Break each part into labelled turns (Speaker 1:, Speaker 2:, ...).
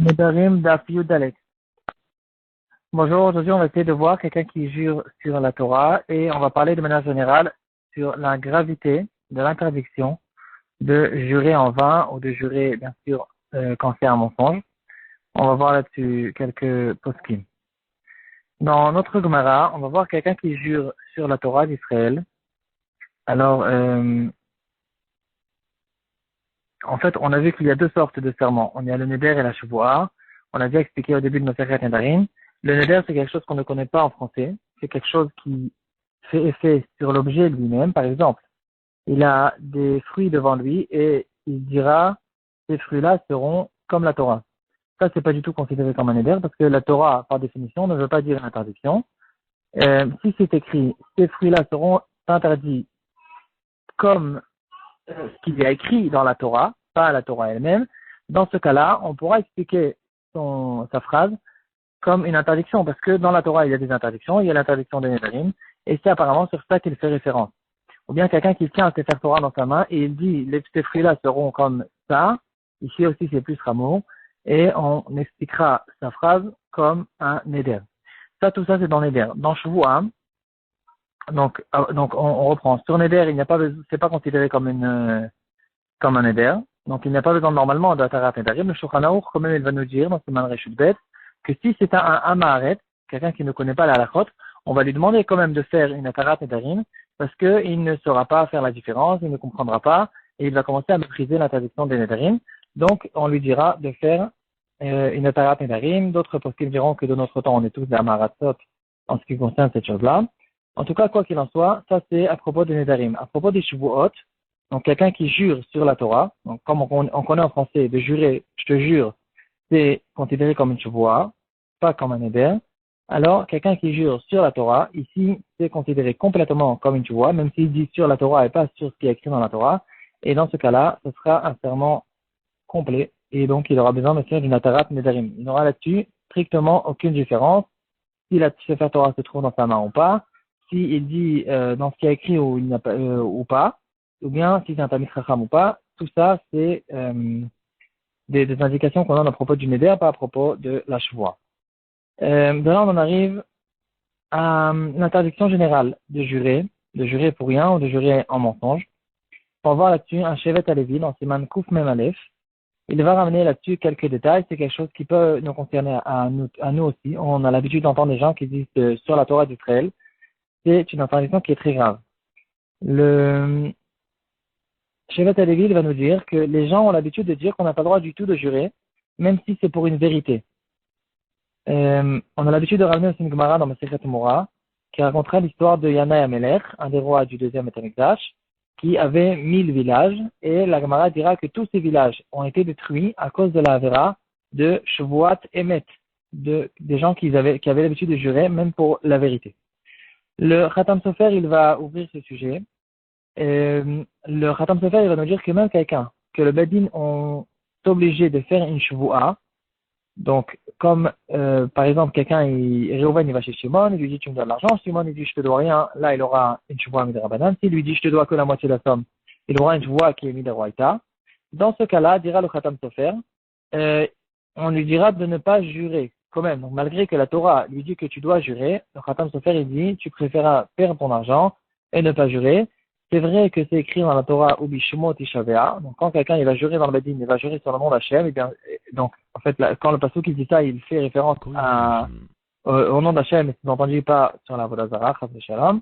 Speaker 1: Nedarim Daf Yudalek. Bonjour, aujourd'hui on va essayer de voir quelqu'un qui jure sur la Torah et on va parler de manière générale sur la gravité de l'interdiction de jurer en vain ou de jurer bien sûr quand c'est un mensonge. On va voir là-dessus quelques poskim. Dans notre Gemara, on va voir quelqu'un qui jure sur la Torah d'Israël. Alors, en fait, on a vu qu'il y a deux sortes de serments. On y a le Neder et la Shavua. On a déjà expliqué au début de notre Masechet Nedarim. Le Neder, c'est quelque chose qu'on ne connaît pas en français. C'est quelque chose qui fait effet sur l'objet lui-même. Par exemple, il a des fruits devant lui et il dira, ces fruits-là seront comme la Torah. Ça, c'est pas du tout considéré comme un Neder parce que la Torah, par définition, ne veut pas dire une interdiction. Si c'est écrit, ces fruits-là seront interdits comme ce qu'il y a écrit dans la Torah, pas la Torah elle-même, dans ce cas-là, on pourra expliquer sa phrase comme une interdiction, parce que dans la Torah, il y a des interdictions, il y a l'interdiction des Nédarim, et c'est apparemment sur ça qu'il fait référence. Ou bien quelqu'un qui tient un Sefer Torah dans sa main et il dit, ces fruits-là seront comme ça, ici aussi c'est plus Rameau, et on expliquera sa phrase comme un Neder. Ça, tout ça, c'est dans Neder. Dans Shavua, donc on reprend. Sur Neder, il n'y a pas c'est pas considéré comme un éder. Donc, il n'y a pas besoin normalement d'Atarat Nedarim. Le Shulchan Aruch, quand même, il va nous dire, dans ce man Reshut Bet, que si c'est un Amaharet, quelqu'un qui ne connaît pas la halachot, on va lui demander quand même de faire une Atarat Nedarim, parce qu'il ne saura pas faire la différence, il ne comprendra pas, et il va commencer à maîtriser l'interdiction des Nedarim. Donc, on lui dira de faire une Atarat Nedarim. D'autres poskim diront que de notre temps, on est tous des Amaharatot en ce qui concerne cette chose-là. En tout cas, quoi qu'il en soit, ça c'est à propos des Nedarim. À propos des Shavuot, donc quelqu'un qui jure sur la Torah, donc comme on connaît en français, de jurer, je te jure, c'est considéré comme une chevoie, pas comme un éder. Alors quelqu'un qui jure sur la Torah, ici, c'est considéré complètement comme une chevoie, même s'il dit sur la Torah et pas sur ce qui est écrit dans la Torah. Et dans ce cas-là, ce sera un serment complet, et donc il aura besoin de faire d'une atarat nedarim. Il n'aura là-dessus strictement aucune différence si la Sefer Torah se trouve dans sa main ou pas, s'il dit dans ce qui est écrit ou il n'a pas ou pas, ou bien si c'est un Talmid Chacham ou pas. Tout ça, c'est des indications qu'on a à propos du Neder, pas à propos de la Shvoua. De là, on en arrive à l'interdiction générale de jurer pour rien ou de jurer en mensonge. On va voir là-dessus un Shevet Alevi dans Siman Kouf Mem Aleph. Il va ramener là-dessus quelques détails. C'est quelque chose qui peut nous concerner à nous aussi. On a l'habitude d'entendre des gens qui disent sur la Torah d'Israël, c'est une interdiction qui est très grave. Le Shevet Alevi va nous dire que les gens ont l'habitude de dire qu'on n'a pas le droit du tout de jurer, même si c'est pour une vérité. On a l'habitude de ramener aussi une Gemara dans Masechet Mora, qui racontera l'histoire de Yana et Amelech, un des rois du deuxième Beth Amikdash, qui avait 1000 villages, et la Gemara dira que tous ces villages ont été détruits à cause de la Avera de Shavuot Emet, des gens qui avaient l'habitude de jurer, même pour la vérité. Le Khatam Sofer, il va ouvrir ce sujet. Le Khatam Sofer, il va nous dire que même quelqu'un, que le Bedin ont obligé de faire une Shavua, donc comme par exemple quelqu'un, Reuven il va chez Shimon, il lui dit tu me donnes l'argent, Shimon il dit je te dois rien, là il aura une Shavua midrabanan, s'il lui dit je te dois que la moitié de la somme, il aura une Shavua qui est midrabaita. Dans ce cas-là, dira le Khatam Sofer, on lui dira de ne pas jurer quand même. Donc, malgré que la Torah lui dit que tu dois jurer, le Khatam Sofer il dit tu préféreras perdre ton argent et ne pas jurer. C'est vrai que c'est écrit dans la Torah Ubishmo Tishavea. Donc quand quelqu'un il va jurer dans le Bedin, il va jurer sur le nom d'Hachem, et bien donc en fait quand le pasuk il dit ça, il fait référence au nom d'Hachem, et c'est entendu pas sur la Vodazara, Chas Shalom.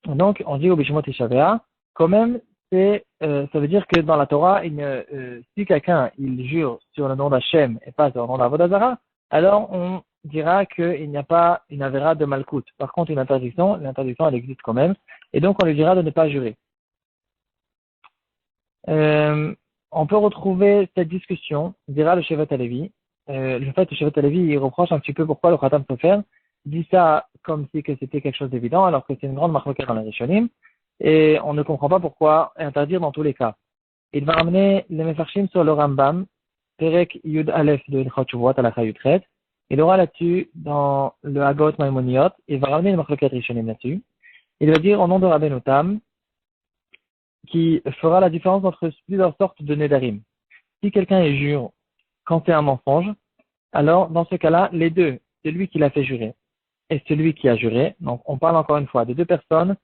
Speaker 1: Donc on dit Ubishmo Tishavea. Quand même, ça veut dire que dans la Torah, si quelqu'un il jure sur le nom d'Hachem et pas sur le nom d'Avodazara, alors on dira qu'il n'y a pas une avéra de Malkout. Par contre, l'interdiction elle existe quand même, et donc on lui dira de ne pas jurer. On peut retrouver cette discussion, dira le Shevet Alevi. Le fait que le Shevet Alevi il reproche un petit peu pourquoi le Khatam Sofer dit ça comme si que c'était quelque chose d'évident, alors que c'est une grande marque dans les Rishonim. Et on ne comprend pas pourquoi interdire dans tous les cas. Il va ramener les Mefarshim sur le Rambam, Perek Yud Aleph de Ilchot Shuvot à la Chayutret. Il aura là-dessus, dans le Hagot Maimoniot, il va ramener les Marloket Rishonim là-dessus. Il va dire au nom de Rabbeinu Tam, qui fera la différence entre plusieurs sortes de Nedarim. Si quelqu'un est jure quand c'est un mensonge, alors dans ce cas-là, les deux, celui qui l'a fait jurer et celui qui a juré, donc on parle encore une fois de deux personnes,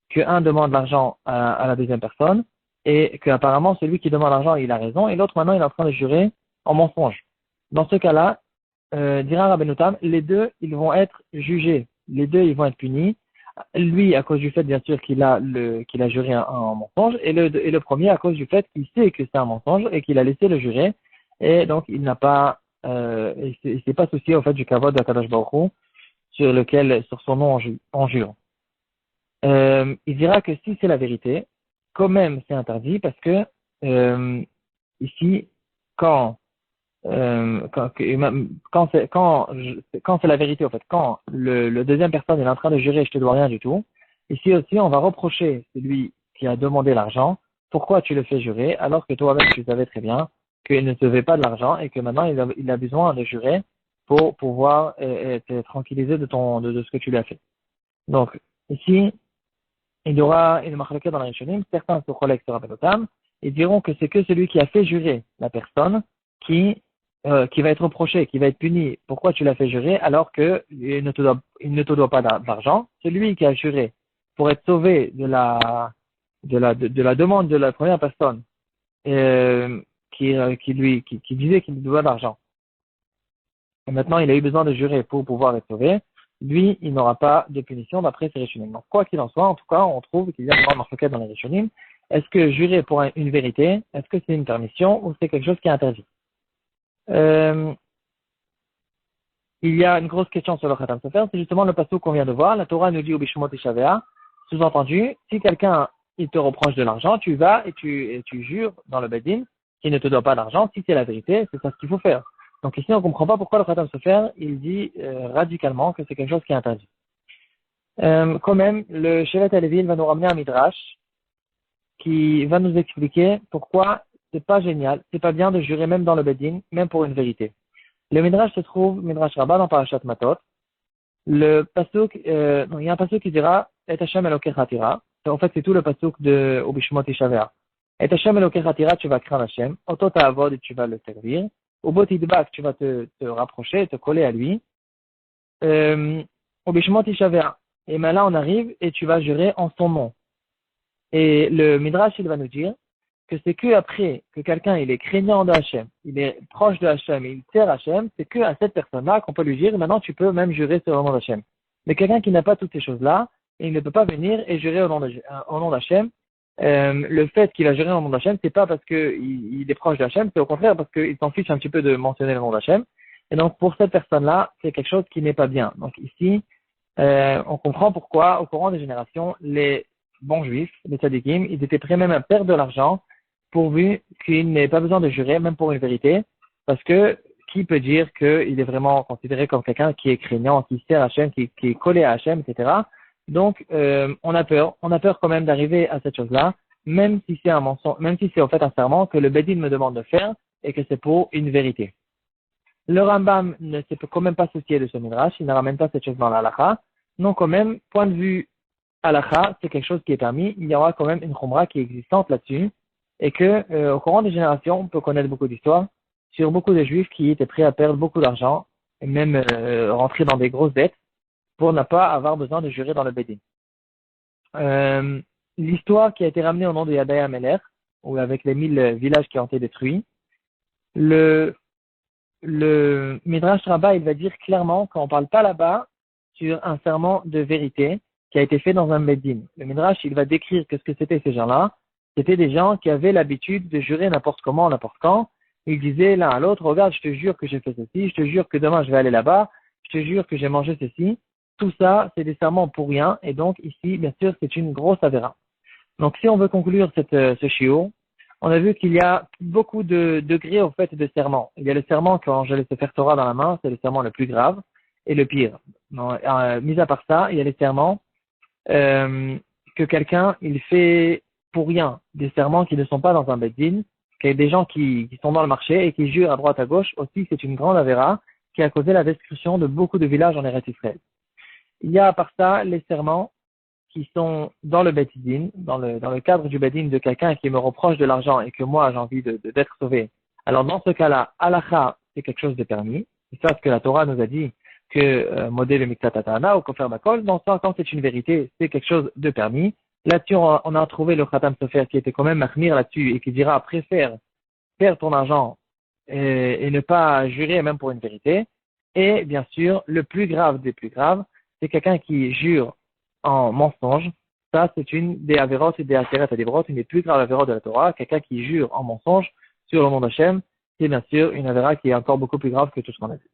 Speaker 1: que un demande l'argent à la deuxième personne, et que apparemment celui qui demande l'argent, il a raison, et l'autre maintenant il est en train de jurer en mensonge. Dans ce cas-là, dira Rabbeinu Tam, les deux, ils vont être jugés, les deux, ils vont être punis. Lui, à cause du fait, bien sûr, qu'il a juré en mensonge, et le premier, à cause du fait qu'il sait que c'est un mensonge et qu'il a laissé le jurer, et donc il n'a pas, il s'est pas soucié, au fait, du kavod de Kadosh Baruch Hu, sur son nom on jure. Il dira que si c'est la vérité, quand même c'est interdit parce que ici, quand quand, quand c'est la vérité, en fait, quand le deuxième personne est en train de jurer je te dois rien du tout, ici aussi on va reprocher celui qui a demandé l'argent, pourquoi tu le fais jurer alors que toi-même tu savais très bien qu'il ne te devait pas de l'argent et que maintenant il a besoin de jurer pour pouvoir te tranquilliser de ce que tu lui as fait. Donc ici, il y aura une marloquette dans la Rishonim, certains se collèguent sur Rabbeinu et diront que c'est que celui qui a fait jurer la personne qui va être reproché, qui va être puni. Pourquoi tu l'as fait jurer alors qu'il ne te doit pas d'argent? Celui qui a juré pour être sauvé de la demande de la première personne qui disait qu'il lui doit d'argent. Et maintenant, il a eu besoin de jurer pour pouvoir être sauvé. Lui, il n'aura pas de punition d'après ces Rishonim. Donc, quoi qu'il en soit, en tout cas, on trouve qu'il y a une marloquette dans les Rishonim. Est-ce que jurer pour une vérité, est-ce que c'est une permission ou c'est quelque chose qui est interdit? Il y a une grosse question sur le Khatam Sofer, c'est justement le passage qu'on vient de voir. La Torah nous dit au Bishmot et Shavea, sous-entendu, si quelqu'un il te reproche de l'argent, tu vas et tu jures dans le Bedin qu'il ne te doit pas d'argent. Si c'est la vérité, c'est ça ce qu'il faut faire. Donc ici, on ne comprend pas pourquoi le Khatam Sofer, il dit radicalement que c'est quelque chose qui est interdit. Quand même, le Shevet Halevi va nous ramener un Midrash qui va nous expliquer pourquoi c'est pas génial, c'est pas bien de jurer même dans le Bedin, même pour une vérité. Le Midrash se trouve, Midrash Rabbah dans Parashat Matot. Le pasuk, il y a un pasuk qui dira, Et Hashem Elokecha tira. En fait, c'est tout le pasuk de Obishmot Ishavea. Et Hashem Elokecha tira, tu vas craindre Hashem. Oto ta'avod, tu vas le servir. Obot idbak, tu vas te rapprocher, te coller à lui. Obishmot Ishavea. Et maintenant, on arrive et tu vas jurer en son nom. Et le Midrash, il va nous dire que c'est que après que quelqu'un il est craignant de Hachem, il est proche de Hachem, il sert Hachem, c'est que à cette personne-là qu'on peut lui dire maintenant tu peux même jurer sur le nom d'Hachem. Mais quelqu'un qui n'a pas toutes ces choses-là, il ne peut pas venir et jurer au nom d'Hachem. Le fait qu'il a juré au nom d'Hachem, c'est pas parce qu'il est proche d'Hachem, c'est au contraire parce qu'il s'en fiche un petit peu de mentionner le nom d'Hachem. Et donc pour cette personne-là, c'est quelque chose qui n'est pas bien. Donc ici, on comprend pourquoi au courant des générations, les bons juifs, les tzadikim, ils étaient prêts même à perdre de l'argent pourvu qu'il n'ait pas besoin de jurer, même pour une vérité, parce que qui peut dire qu'il est vraiment considéré comme quelqu'un qui est craignant, qui sert à Hachem, qui est collé à Hachem, etc. Donc, on a peur quand même d'arriver à cette chose-là, même si c'est un mensonge, même si c'est en fait un serment que le Bedin me demande de faire et que c'est pour une vérité. Le Rambam ne s'est quand même pas soucié de ce midrash, il ne ramène pas cette chose dans la halakha. Non, quand même, point de vue halakha, c'est quelque chose qui est permis, il y aura quand même une khumra qui est existante là-dessus, et que au courant des générations, on peut connaître beaucoup d'histoires sur beaucoup de juifs qui étaient prêts à perdre beaucoup d'argent et même rentrer dans des grosses dettes pour ne pas avoir besoin de jurer dans le Bedin. L'histoire qui a été ramenée au nom de Yadaya Meler, ou avec les 1000 villages qui ont été détruits, le Midrash Rabbah, il va dire clairement qu'on ne parle pas là-bas sur un serment de vérité qui a été fait dans un Bedin. Le Midrash, il va décrire que ce que c'était ces gens-là. C'était des gens qui avaient l'habitude de jurer n'importe comment, n'importe quand. Ils disaient l'un à l'autre, regarde, je te jure que j'ai fait ceci, je te jure que demain je vais aller là-bas, je te jure que j'ai mangé ceci. Tout ça, c'est des serments pour rien. Et donc, ici, bien sûr, c'est une grosse avéra. Donc, si on veut conclure ce shiur, on a vu qu'il y a beaucoup de degrés, au fait, de serments. Il y a le serment quand je laisse faire Torah dans la main, c'est le serment le plus grave et le pire. Mis à part ça, il y a les serments que quelqu'un, il fait pour rien, des serments qui ne sont pas dans un beddin, qu'il y a des gens qui sont dans le marché et qui jurent à droite à gauche, aussi c'est une grande avéra qui a causé la destruction de beaucoup de villages en Eretz Israël. Il y a à part ça les serments qui sont dans le beddin, dans le cadre du beddin de quelqu'un qui me reproche de l'argent et que moi j'ai envie d'être sauvé. Alors dans ce cas-là, halakha, c'est quelque chose de permis. c'est ça ce que la Torah nous a dit, que modèle le miktatana ou kofer bakol, non, ça, quand c'est une vérité, c'est quelque chose de permis. Là-dessus, on a trouvé le Khatam Sofer qui était quand même mahmir là-dessus et qui dira préfère faire ton argent et ne pas jurer même pour une vérité. Et bien sûr, le plus grave des plus graves, c'est quelqu'un qui jure en mensonge. Ça, c'est une des avérotes et des atérètes à des une des plus graves avérotes de la Torah. Quelqu'un qui jure en mensonge sur le nom d'Hachem, c'est bien sûr une avéra qui est encore beaucoup plus grave que tout ce qu'on a vu.